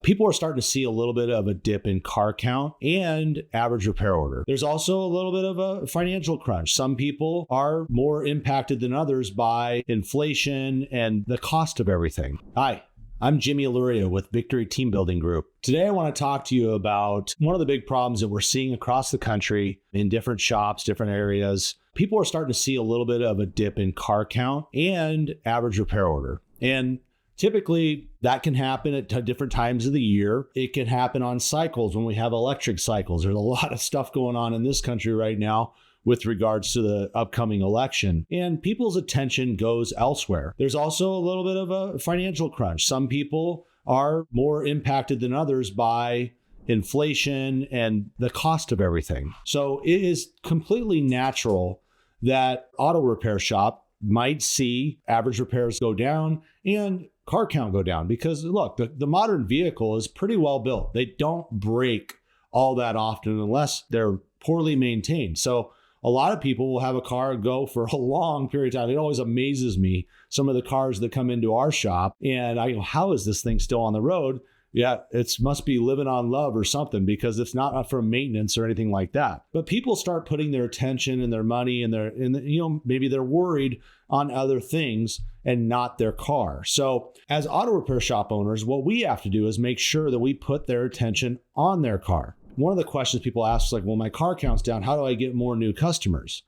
people are starting to see a little bit of a dip in car count and average repair order. There's also a little bit of a financial crunch. Some people are more impacted than others by inflation and the cost of everything. Hi, I'm Jimmy Alauria with Victory Team Building Group. Today, I want to talk to you about one of the big problems that we're seeing across the country in different shops, different areas. People are starting to see a little bit of a dip in car count and average repair order. And typically, that can happen at different times of the year. It can happen on cycles when we have electric cycles. There's a lot of stuff going on in this country right now with regards to the upcoming election, and people's attention goes elsewhere. There's also a little bit of a financial crunch. Some people are more impacted than others by inflation and the cost of everything. So it is completely natural that auto repair shop might see average repairs go down and car count go down because look, the modern vehicle is pretty well built. They don't break all that often unless they're poorly maintained. So a lot of people will have a car go for a long period of time. It always amazes me, some of the cars that come into our shop, and I go, how is this thing still on the road? Yeah, it must be living on love or something because it's not from maintenance or anything like that. But people start putting their attention and their money and maybe they're worried on other things and not their car. So as auto repair shop owners, what we have to do is make sure that we put their attention on their car. One of the questions people ask is like, well, my car count's down. How do I get more new customers?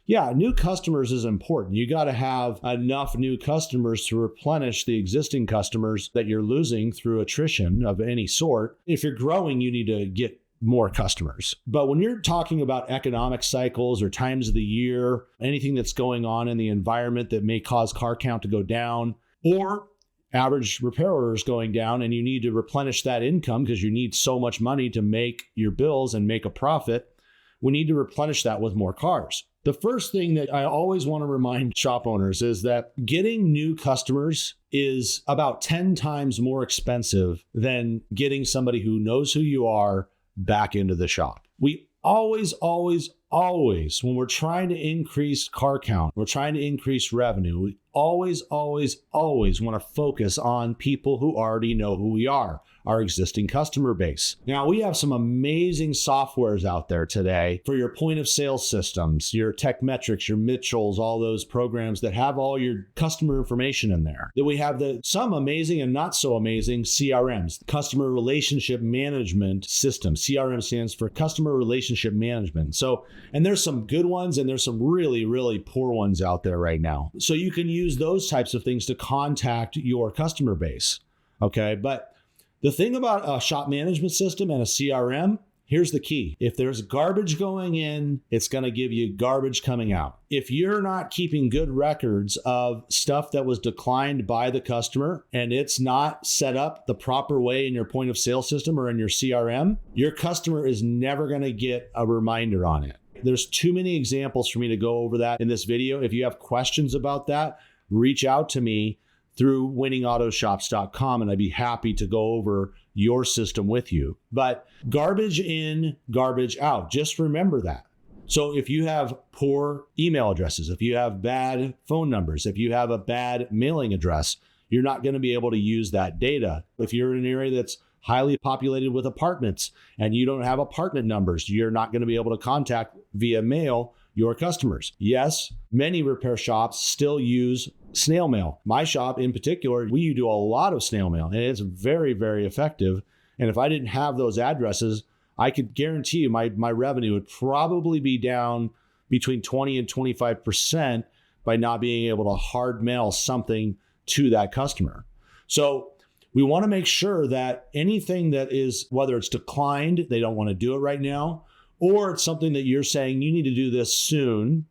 Yeah, new customers is important. You got to have enough new customers to replenish the existing customers that you're losing through attrition of any sort. If you're growing, you need to get more customers. But when you're talking about economic cycles or times of the year, anything that's going on in the environment that may cause car count to go down, or average repair orders going down, and you need to replenish that income because you need so much money to make your bills and make a profit, we need to replenish that with more cars. The first thing that I always want to remind shop owners is that getting new customers is about 10 times more expensive than getting somebody who knows who you are back into the shop. We always, when we're trying to increase car count, we're trying to increase revenue, we always want to focus on people who already know who we are, our existing customer base. Now, we have some amazing softwares out there today for your point of sale systems, your Techmetrics, your Mitchells, all those programs that have all your customer information in there. Then we have some amazing and not so amazing CRMs, customer relationship management system. CRM stands for customer relationship management. So, and there's some good ones and there's some really, really poor ones out there right now. So you can use those types of things to contact your customer base. Okay. But the thing about a shop management system and a CRM, here's the key. If there's garbage going in, it's going to give you garbage coming out. If you're not keeping good records of stuff that was declined by the customer and it's not set up the proper way in your point of sale system or in your CRM, your customer is never going to get a reminder on it. There's too many examples for me to go over that in this video. If you have questions about that, reach out to me through winningautoshops.com and I'd be happy to go over your system with you. But garbage in, garbage out. Just remember that. So if you have poor email addresses, if you have bad phone numbers, if you have a bad mailing address, you're not going to be able to use that data. If you're in an area that's highly populated with apartments and you don't have apartment numbers, you're not going to be able to contact via mail your customers. Yes, many repair shops still use snail mail. My shop in particular, we do a lot of snail mail and it's very, very effective. And if I didn't have those addresses, I could guarantee you my revenue would probably be down between 20 and 25% by not being able to hard mail something to that customer. So we want to make sure that anything that is, whether it's declined, they don't want to do it right now, or it's something that you're saying you need to do this soon,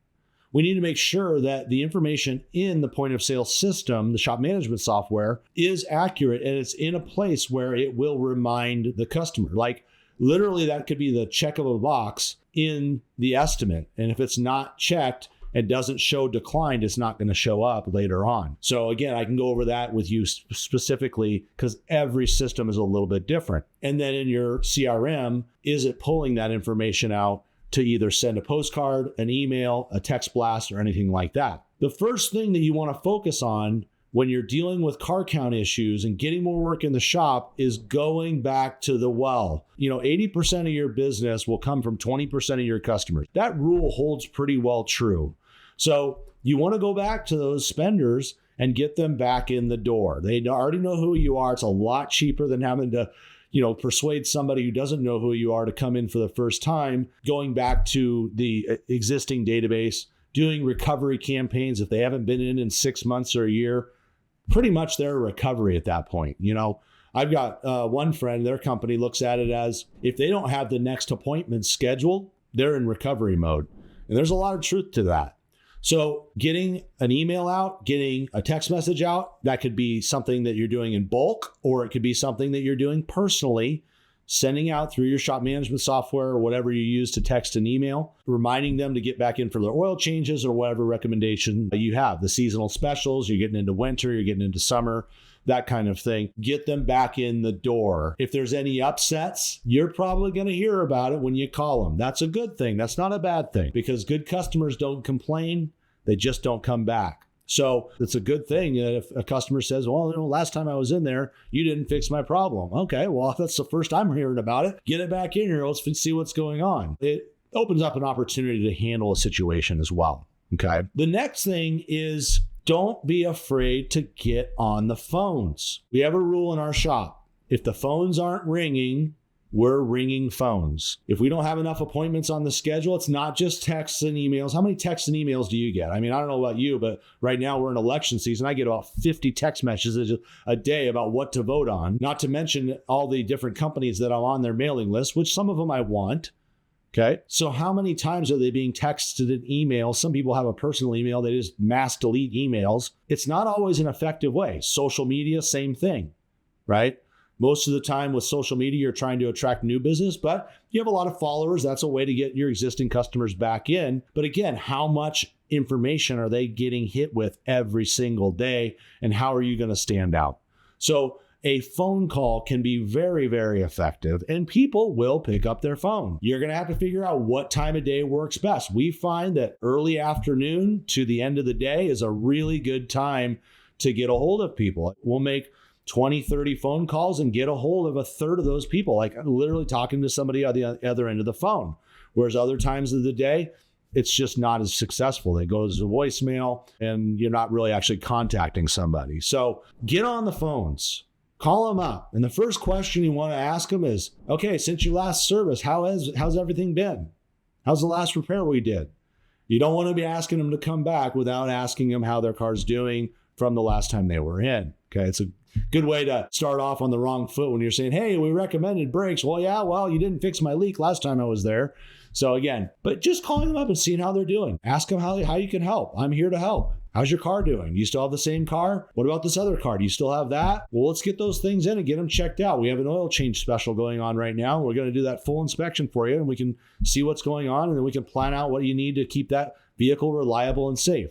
we need to make sure that the information in the point of sale system, the shop management software, is accurate and it's in a place where it will remind the customer. Like literally that could be the check of a box in the estimate. And if it's not checked, it doesn't show declined, it's not going to show up later on. So again, I can go over that with you specifically because every system is a little bit different. And then in your CRM, is it pulling that information out to either send a postcard, an email, a text blast, or anything like that? The first thing that you want to focus on when you're dealing with car count issues and getting more work in the shop is going back to the well. 80% of your business will come from 20% of your customers. That rule holds pretty well true. So you want to go back to those spenders and get them back in the door. They already know who you are. It's a lot cheaper than having to persuade somebody who doesn't know who you are to come in for the first time, going back to the existing database, doing recovery campaigns. If they haven't been in 6 months or a year, pretty much they're a recovery at that point. I've got one friend, their company looks at it as if they don't have the next appointment scheduled, they're in recovery mode. And there's a lot of truth to that. So getting an email out, getting a text message out, that could be something that you're doing in bulk, or it could be something that you're doing personally, sending out through your shop management software or whatever you use to text and email, reminding them to get back in for their oil changes or whatever recommendation you have. The seasonal specials, you're getting into winter, you're getting into summer, that kind of thing. Get them back in the door. If there's any upsets, you're probably going to hear about it when you call them. That's a good thing. That's not a bad thing, because good customers don't complain. They just don't come back. So it's a good thing that if a customer says, well, last time I was in there, you didn't fix my problem. Okay, well, that's the first I'm hearing about it. Get it back in here. Let's see what's going on. It opens up an opportunity to handle a situation as well. Okay. The next thing is, don't be afraid to get on the phones. We have a rule in our shop. If the phones aren't ringing, we're ringing phones. If we don't have enough appointments on the schedule, it's not just texts and emails. How many texts and emails do you get? I don't know about you, but right now we're in election season. I get about 50 text messages a day about what to vote on, not to mention all the different companies that I'm on their mailing list, which some of them I want. Okay. So how many times are they being texted and emailed? Some people have a personal email. They just mass delete emails. It's not always an effective way. Social media, same thing, right? Most of the time with social media, you're trying to attract new business, but you have a lot of followers. That's a way to get your existing customers back in. But again, how much information are they getting hit with every single day? And how are you going to stand out? So a phone call can be very, very effective, and people will pick up their phone. You're going to have to figure out what time of day works best. We find that early afternoon to the end of the day is a really good time to get a hold of people. We'll make 20, 30 phone calls and get a hold of a third of those people, like literally talking to somebody on the other end of the phone. Whereas other times of the day, it's just not as successful. It goes to voicemail and you're not really actually contacting somebody. So get on the phones, call them up. And the first question you want to ask them is, okay, since your last service, how's everything been? How's the last repair we did? You don't want to be asking them to come back without asking them how their car's doing from the last time they were in. Okay, it's a good way to start off on the wrong foot when you're saying, hey, we recommended brakes. Well, yeah, you didn't fix my leak last time I was there. So again, but just calling them up and seeing how they're doing. Ask them how you can help. I'm here to help. How's your car doing? Do you still have the same car? What about this other car? Do you still have that? Well, let's get those things in and get them checked out. We have an oil change special going on right now. We're going to do that full inspection for you, and we can see what's going on, and then we can plan out what you need to keep that vehicle reliable and safe.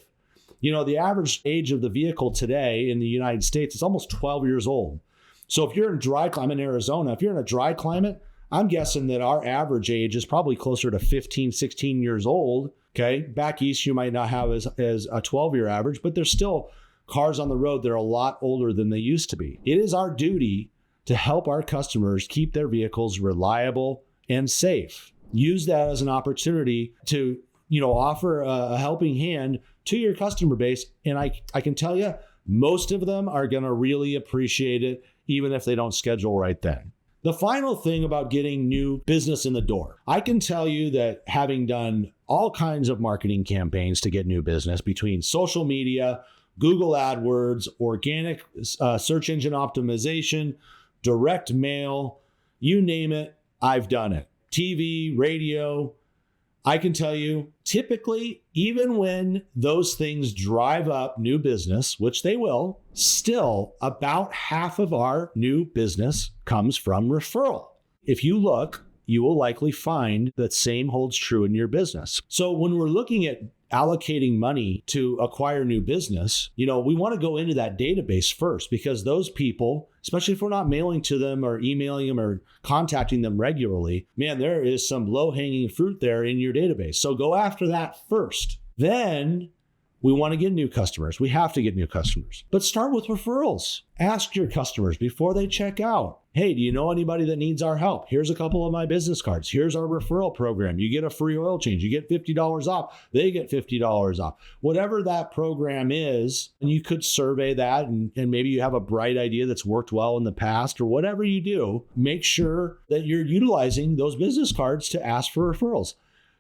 The average age of the vehicle today in the United States is almost 12 years old. So if you're in dry climate in Arizona, if you're in a dry climate, I'm guessing that our average age is probably closer to 15, 16 years old. Okay. Back east, you might not have as a 12-year average, but there's still cars on the road that are a lot older than they used to be. It is our duty to help our customers keep their vehicles reliable and safe. Use that as an opportunity to, offer a helping hand to your customer base. And I can tell you, most of them are going to really appreciate it, even if they don't schedule right then. The final thing about getting new business in the door, I can tell you that having done all kinds of marketing campaigns to get new business between social media, Google AdWords, organic search engine optimization, direct mail, you name it, I've done it. TV, radio, I can tell you, typically, even when those things drive up new business, which they will, still about half of our new business comes from referral. If you look, you will likely find that same holds true in your business. So when we're looking at allocating money to acquire new business, we want to go into that database first, because those people, especially if we're not mailing to them or emailing them or contacting them regularly, man, there is some low-hanging fruit there in your database. So go after that first. Then We want to get new customers. We have to get new customers. But start with referrals. Ask your customers before they check out. Hey, do you know anybody that needs our help? Here's a couple of my business cards. Here's our referral program. You get a free oil change. You get $50 off. They get $50 off. Whatever that program is, and you could survey that, and maybe you have a bright idea that's worked well in the past, or whatever you do, make sure that you're utilizing those business cards to ask for referrals.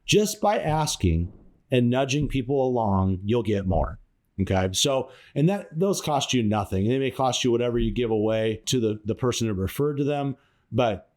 Just by asking and nudging people along, you'll get more. Okay. So, and those cost you nothing. They may cost you whatever you give away to the person who referred to them. But,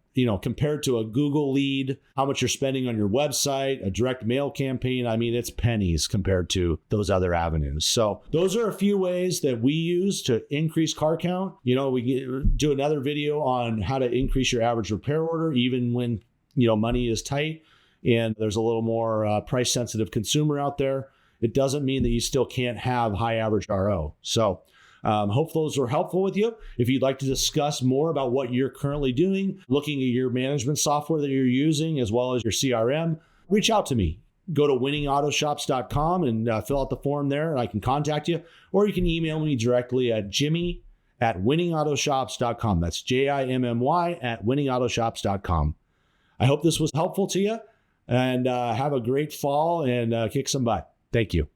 compared to a Google lead, how much you're spending on your website, a direct mail campaign, it's pennies compared to those other avenues. So those are a few ways that we use to increase car count. We do another video on how to increase your average repair order, even when, money is tight and there's a little more price sensitive consumer out there. It doesn't mean that you still can't have high average RO. So hope those were helpful with you. If you'd like to discuss more about what you're currently doing, looking at your management software that you're using, as well as your CRM, reach out to me. Go to winningautoshops.com and fill out the form there, and I can contact you. Or you can email me directly at jimmy@winningautoshops.com. That's JIMMY@winningautoshops.com. I hope this was helpful to you, and have a great fall and kick some butt. Thank you.